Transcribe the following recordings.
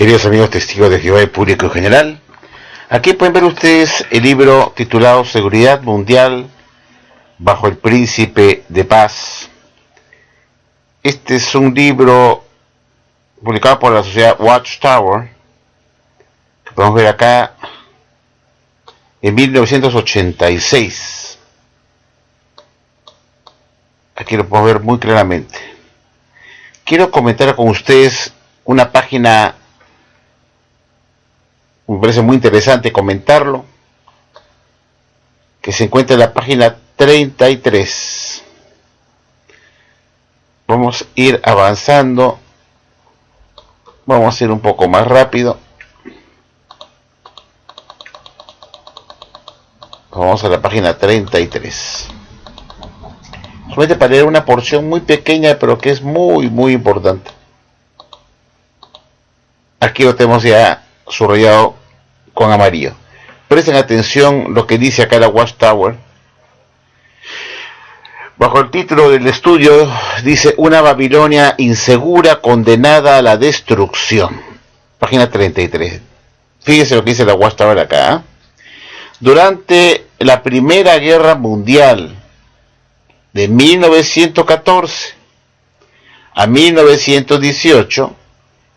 Queridos amigos testigos de Jehová y público en general, aquí pueden ver ustedes el libro titulado Seguridad Mundial bajo el Príncipe de Paz. Este es un libro publicado por la sociedad Watchtower, que podemos ver acá en 1986. Aquí lo podemos ver muy claramente. Quiero comentar con ustedes una página, me parece muy interesante comentarlo, que se encuentra en la página 33. Vamos a ir avanzando, vamos a ir un poco más rápido. Vamos a la página 33. Solamente para leer una porción muy pequeña, pero que es muy importante. Aquí lo tenemos ya subrayado con amarillo. Presten atención lo que dice acá la Watchtower. Bajo el título del estudio dice: una Babilonia insegura condenada a la destrucción. Página 33. Fíjense lo que dice la Watchtower acá. Durante la Primera Guerra Mundial de 1914 a 1918,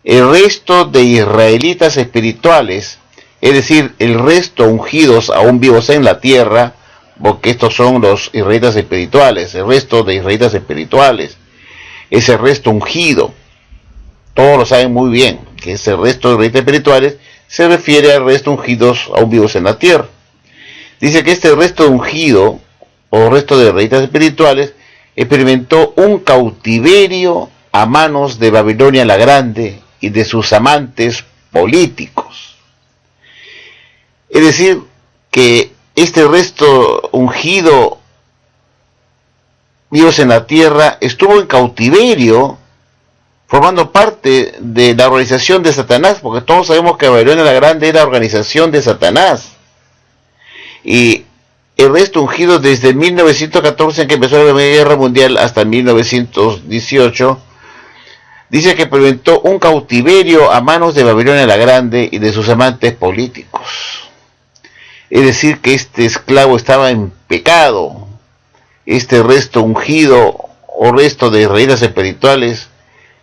el resto de israelitas espirituales, es decir, el resto ungidos aún vivos en la tierra, porque estos son los israelitas espirituales, el resto de israelitas espirituales, ese resto ungido, todos lo saben muy bien, que ese resto de israelitas espirituales se refiere al resto ungidos aún vivos en la tierra. Dice que este resto ungido, o resto de israelitas espirituales, experimentó un cautiverio a manos de Babilonia la Grande y de sus amantes políticos. Es decir, que este resto ungido vivos en la tierra estuvo en cautiverio, formando parte de la organización de Satanás, porque todos sabemos que Babilonia la Grande era la organización de Satanás. Y el resto ungido desde 1914, en que empezó la Primera Guerra Mundial, hasta 1918, dice que experimentó un cautiverio a manos de Babilonia la Grande y de sus amantes políticos. Es decir, que este esclavo estaba en pecado. Este resto ungido o resto de israelitas espirituales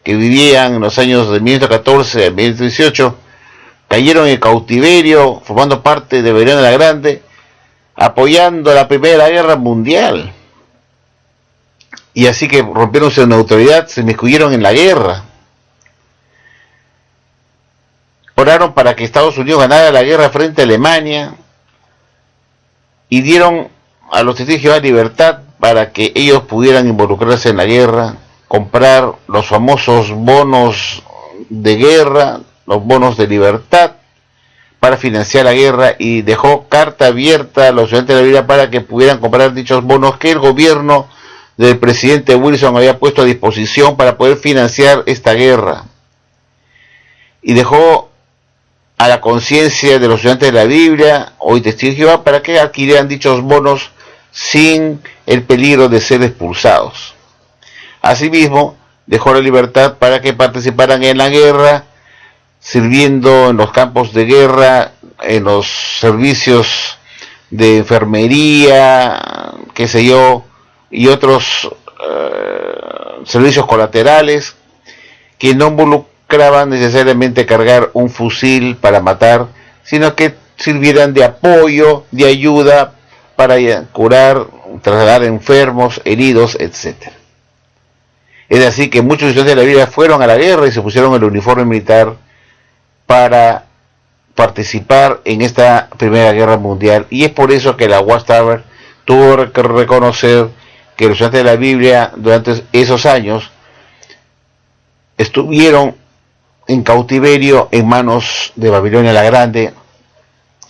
que vivían en los años de 1914 a 1918 cayeron en cautiverio, formando parte de Babilonia la Grande, apoyando la Primera Guerra Mundial. Y así que rompieron su neutralidad, se inmiscuyeron en la guerra. Oraron para que Estados Unidos ganara la guerra frente a Alemania y dieron a los testigos de Jehová libertad para que ellos pudieran involucrarse en la guerra, comprar los famosos bonos de guerra, los bonos de libertad, para financiar la guerra, y dejó carta abierta a los estudiantes de la Biblia para que pudieran comprar dichos bonos que el gobierno del presidente Wilson había puesto a disposición para poder financiar esta guerra, y dejó a la conciencia de los estudiantes de la Biblia, hoy testigos de Jehová, para que adquirieran dichos bonos sin el peligro de ser expulsados. Asimismo, dejó la libertad para que participaran en la guerra, sirviendo en los campos de guerra, en los servicios de enfermería, qué sé yo, y otros servicios colaterales que no involucraban necesariamente cargar un fusil para matar, sino que sirvieran de apoyo, de ayuda para curar, trasladar enfermos, heridos, etc. Es así que muchos estudiantes de la Biblia fueron a la guerra y se pusieron el uniforme militar para participar en esta Primera Guerra Mundial, y es por eso que la Watchtower tuvo que reconocer que los estudiantes de la Biblia durante esos años estuvieron en cautiverio en manos de Babilonia la Grande,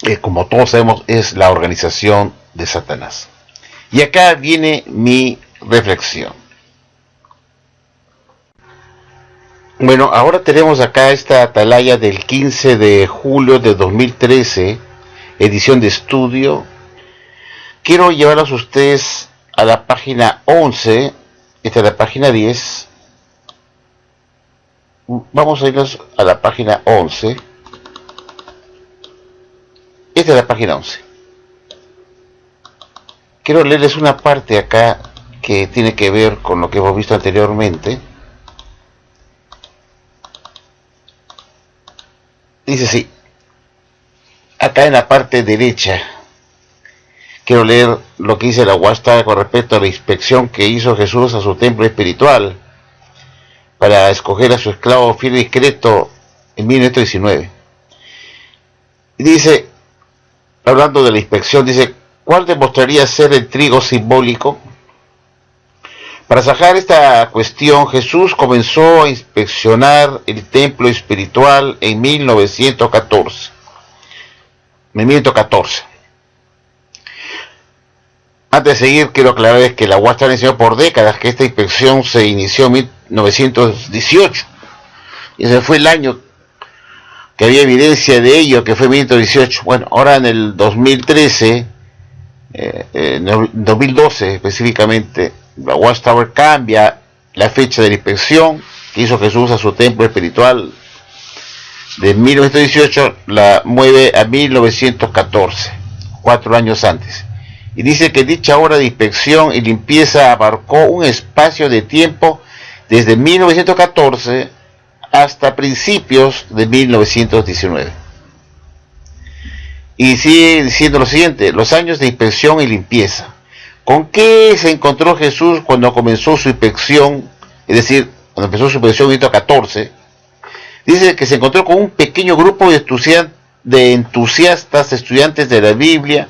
que como todos sabemos es la organización de Satanás. Y acá viene mi reflexión. Bueno, ahora tenemos acá esta atalaya del 15 de julio de 2013, edición de estudio. Quiero llevarlos a ustedes a la página 11, esta es la página 10, Vamos a irnos a la página 11. Esta es la página 11. Quiero leerles una parte acá que tiene que ver con lo que hemos visto anteriormente. Dice así, acá en la parte derecha, quiero leer lo que dice la Watchtower con respecto a la inspección que hizo Jesús a su templo espiritual para escoger a su esclavo fiel y discreto en 1919. Y dice, hablando de la inspección, dice, ¿cuál demostraría ser el trigo simbólico? Para sacar esta cuestión, Jesús comenzó a inspeccionar el templo espiritual en 1914. Antes de seguir, quiero aclarar que la Watchtower enseñó por décadas que esta inspección se inició en 1918. Y ese fue el año que había evidencia de ello, que fue 1918. Bueno, ahora en el 2013, 2012 específicamente, la Watchtower cambia la fecha de la inspección que hizo Jesús a su templo espiritual de 1918, la mueve a 1914, 4 años antes. Y dice que dicha obra de inspección y limpieza abarcó un espacio de tiempo desde 1914 hasta principios de 1919. Y sigue diciendo lo siguiente, los años de inspección y limpieza. ¿Con qué se encontró Jesús cuando comenzó su inspección? Es decir, cuando empezó su inspección en 1914, dice que se encontró con un pequeño grupo de entusiastas estudiantes de la Biblia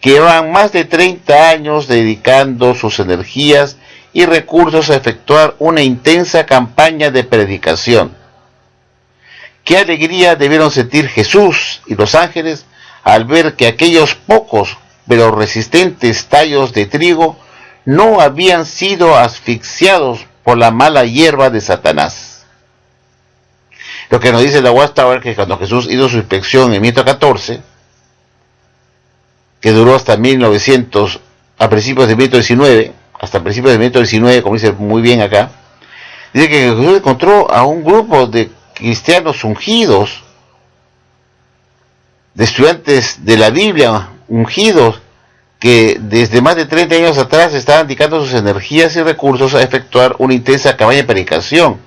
que llevaban más de 30 años dedicando sus energías y recursos a efectuar una intensa campaña de predicación. Qué alegría debieron sentir Jesús y los ángeles al ver que aquellos pocos pero resistentes tallos de trigo no habían sido asfixiados por la mala hierba de Satanás. Lo que nos dice la Watchtower que cuando Jesús hizo su inspección en 1914, que duró hasta 1900, a principios de 1919, hasta principios de 1919, como dice muy bien acá, dice que Jesús encontró a un grupo de cristianos ungidos, de estudiantes de la Biblia ungidos, que desde más de 30 años atrás estaban dedicando sus energías y recursos a efectuar una intensa campaña de predicación.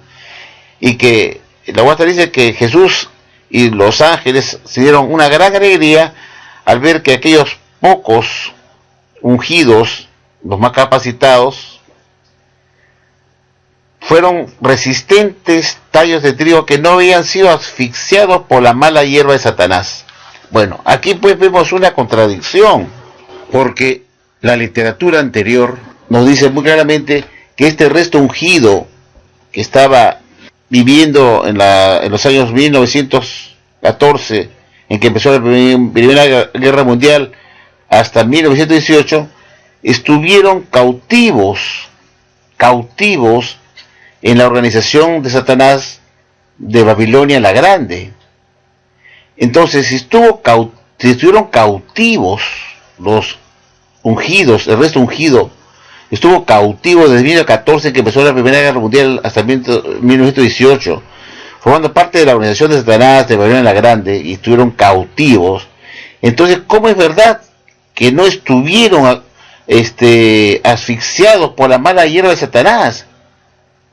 Y que la Watchtower dice que Jesús y los ángeles se dieron una gran alegría al ver que aquellos pocos ungidos, los más capacitados, fueron resistentes tallos de trigo que no habían sido asfixiados por la mala hierba de Satanás. Bueno, aquí pues vemos una contradicción, porque la literatura anterior nos dice muy claramente que este resto ungido que estaba viviendo en los años 1914, en que empezó la Primera Guerra Mundial, hasta 1918, estuvieron cautivos en la organización de Satanás de Babilonia la Grande. Entonces, si estuvieron cautivos los ungidos, el resto ungido, estuvo cautivo desde 1914, que empezó la Primera Guerra Mundial, hasta 1918, formando parte de la organización de Satanás de Babilonia la Grande, y estuvieron cautivos. Entonces, ¿cómo es verdad que no estuvieron asfixiados por la mala hierba de Satanás?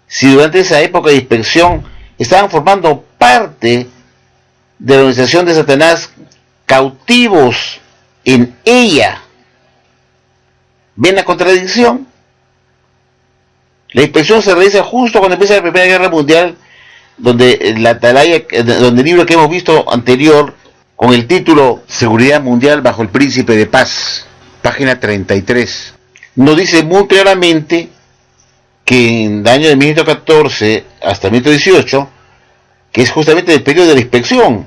Si durante esa época de inspección estaban formando parte de la organización de Satanás, cautivos en ella. ¿Ven la contradicción? La inspección se realiza justo cuando empieza la Primera Guerra Mundial, donde la atalaya, donde el libro que hemos visto anterior, con el título Seguridad Mundial bajo el Príncipe de Paz, página 33, nos dice muy claramente que en el año de 1914 hasta 1918, que es justamente el periodo de la inspección,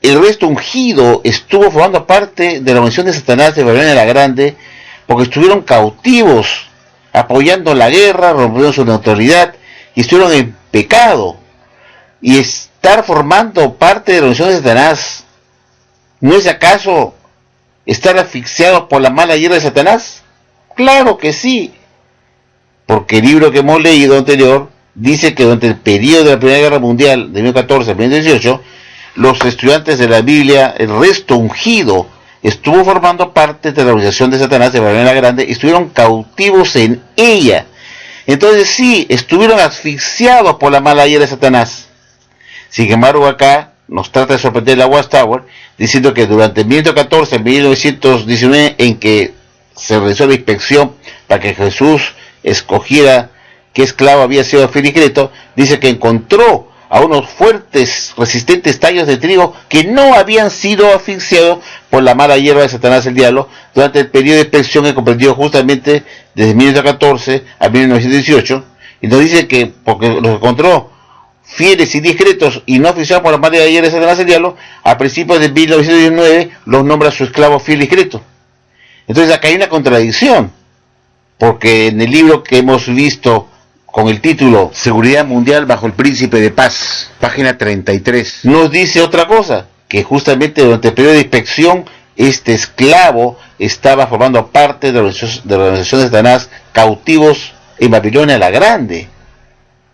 el resto ungido estuvo formando parte de la organización de Satanás de Babilonia la Grande, porque estuvieron cautivos, apoyando la guerra, rompiendo su neutralidad, y estuvieron en pecado. Y estar formando parte de la organización de Satanás, ¿no es acaso estar asfixiado por la mala hierba de Satanás? Claro que sí, porque el libro que hemos leído anterior dice que durante el periodo de la Primera Guerra Mundial, de 1914 a 1918, los estudiantes de la Biblia, el resto ungido, estuvo formando parte de la organización de Satanás de Babilonia la Grande y estuvieron cautivos en ella. Entonces sí, estuvieron asfixiados por la mala hierba de Satanás. Sin embargo, acá nos trata de sorprender la Watchtower, diciendo que durante 1914 y 1919, en que se realizó la inspección para que Jesús escogiera qué esclavo había sido fiel y discreto, dice que encontró a unos fuertes, resistentes tallos de trigo que no habían sido asfixiados por la mala hierba de Satanás el diablo durante el periodo de inspección que comprendió justamente desde 1914 a 1918, y nos dice que porque los encontró fieles y discretos y no asfixiados por la mala hierba de Satanás el diablo, a principios de 1919 los nombra su esclavo fiel y discreto. Entonces acá hay una contradicción, porque en el libro que hemos visto con el título Seguridad Mundial bajo el Príncipe de Paz, página 33, nos dice otra cosa, que justamente durante el periodo de inspección este esclavo estaba formando parte de la organización de Satanás, cautivos en Babilonia la Grande.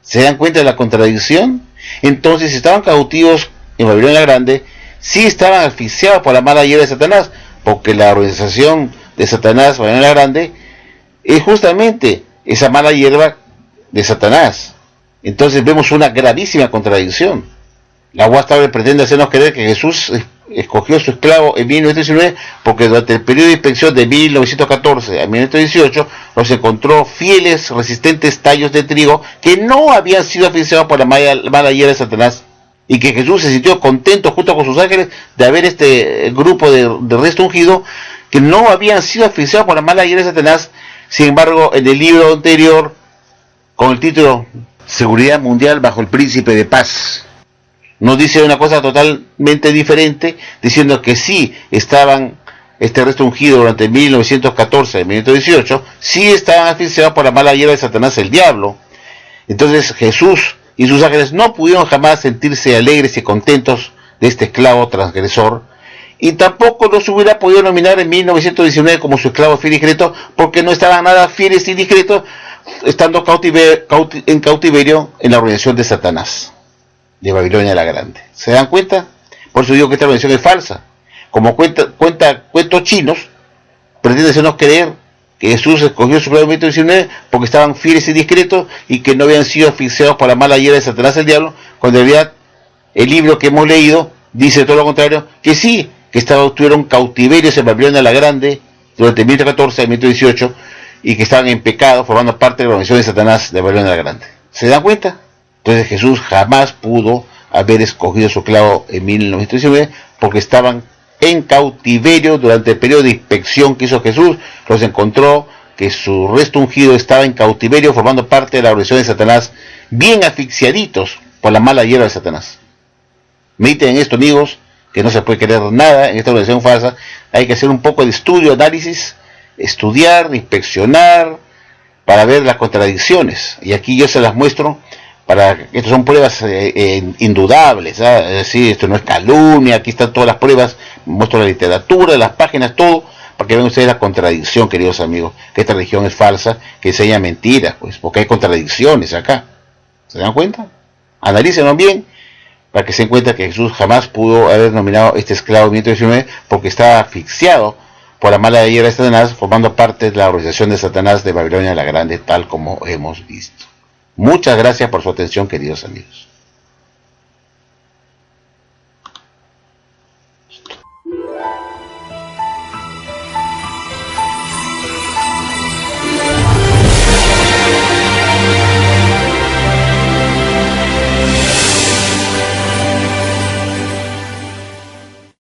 ¿Se dan cuenta de la contradicción? Entonces, si estaban cautivos en Babilonia la Grande, sí estaban asfixiados por la mala hierba de Satanás, porque la organización de Satanás, Babilonia la Grande, es justamente esa mala hierba de Satanás. Entonces vemos una gravísima contradicción. La Watchtower pretende hacernos creer que Jesús escogió a su esclavo en 1919 porque durante el periodo de inspección de 1914 a 1918 los encontró fieles, resistentes tallos de trigo que no habían sido asfixiados por la mala hierba de Satanás, y que Jesús se sintió contento junto con sus ángeles de haber este grupo de resto ungido que no habían sido asfixiados por la mala hierba de Satanás. Sin embargo, en el libro anterior, con el título Seguridad Mundial bajo el Príncipe de Paz, nos dice una cosa totalmente diferente, diciendo que sí estaban este resto ungido durante 1914 y 1918, sí estaban asfixiados por la mala hierba de Satanás el diablo. Entonces Jesús y sus ángeles no pudieron jamás sentirse alegres y contentos de este esclavo transgresor, y tampoco los hubiera podido nominar en 1919 como su esclavo fiel y discreto, porque no estaban nada fieles y discretos, estando en cautiverio en la organización de Satanás de Babilonia la Grande. ¿Se dan cuenta? Por eso digo que esta organización es falsa. Como cuenta cuentos chinos, pretende hacernos creer que Jesús escogió su esclavo en 1919 porque estaban fieles y discretos y que no habían sido asfixiados por la mala hierba de Satanás el diablo, cuando en realidad el libro que hemos leído dice todo lo contrario, que sí, que estuvieron cautiverios en Babilonia la Grande durante 1914 a 1918 y que estaban en pecado formando parte de la organización de Satanás de Babilonia la Grande. ¿Se dan cuenta? Entonces Jesús jamás pudo haber escogido su esclavo en 1919 porque estaban en cautiverio durante el periodo de inspección que hizo Jesús. Los encontró que su resto ungido estaba en cautiverio formando parte de la organización de Satanás, bien asfixiaditos por la mala hierba de Satanás. Mediten en esto, amigos, que no se puede creer nada en esta organización falsa. Hay que hacer un poco de estudio, análisis, estudiar, inspeccionar, para ver las contradicciones. Y aquí yo se las muestro, estas son pruebas indudables, sí, esto no es calumnia, aquí están todas las pruebas, muestro la literatura, las páginas, todo, para que vean ustedes la contradicción, queridos amigos, que esta religión es falsa, que enseña mentiras, pues, porque hay contradicciones acá. ¿Se dan cuenta? Analícenlo bien, para que se den cuenta que Jesús jamás pudo haber nominado este esclavo en 1919 porque estaba asfixiado por la mala hierba de Satanás, formando parte de la organización de Satanás de Babilonia la Grande, tal como hemos visto. Muchas gracias por su atención, queridos amigos.